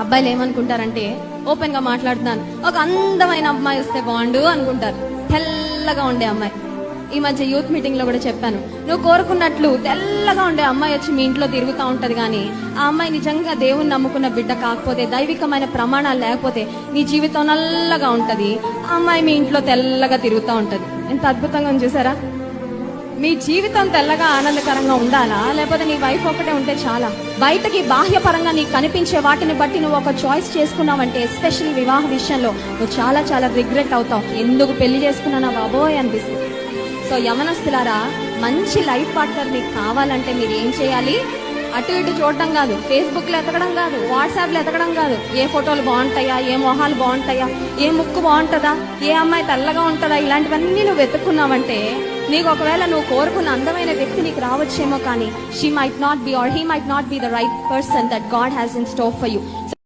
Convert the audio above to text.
అబ్బాయిలు ఏమనుకుంటారంటే ఓపెన్ గా మాట్లాడుతున్నాను, ఒక అందమైన అమ్మాయి వస్తే బాగుండు అనుకుంటారు. తెల్లగా ఉండే అమ్మాయి. ఈ మధ్య యూత్ మీటింగ్ లో కూడా చెప్పాను, నువ్వు కోరుకున్నట్లు తెల్లగా ఉండే అమ్మాయి వచ్చి మీ ఇంట్లో తిరుగుతూ ఉంటది, కానీ ఆ అమ్మాయి నిజంగా దేవుని నమ్ముకున్న బిడ్డ కాకపోతే, దైవికమైన ప్రమాణాలు లేకపోతే నీ జీవితం నల్లగా ఉంటది. ఆ అమ్మాయి మీ ఇంట్లో తెల్లగా తిరుగుతూ ఉంటది. ఎంత అద్భుతంగా ఉంది చూసారా? మీ జీవితం తెల్లగా ఆనందకరంగా ఉండాలా, లేకపోతే నీ వైఫ్ ఒకటే ఉంటే చాలా? బయటకి బాహ్యపరంగా నీకు కనిపించే వాటిని బట్టి నువ్వు ఒక చాయిస్ చేసుకున్నావంటే, ఎస్పెషల్లీ వివాహ విషయంలో నువ్వు చాలా చాలా రిగ్రెట్ అవుతావు. ఎందుకు పెళ్లి చేసుకున్నానా బాబోయ్ అనిపిస్తుంది. సో యవనస్తులారా, మంచి లైఫ్ పార్ట్నర్ మీకు కావాలంటే మీరు ఏం చేయాలి? అటు ఇటు చూడటం కాదు, ఫేస్బుక్ లో ఎతకడం కాదు, వాట్సాప్ లో ఎతకడం కాదు, ఏ ఫోటోలు బాగుంటాయా, ఏ మొహాలు బాగుంటాయా, ఏ ముక్కు బాగుంటుందా, ఏ అమ్మాయి తెల్లగా ఉంటుందా, ఇలాంటివన్నీ నువ్వు వెతుక్కున్నావంటే నీకు ఒకవేళ నువ్వు కోరుకున్న అందమైన వ్యక్తి నీకు రావచ్చేమో, కానీ she might not be or he might not be the right person that God has in store for you.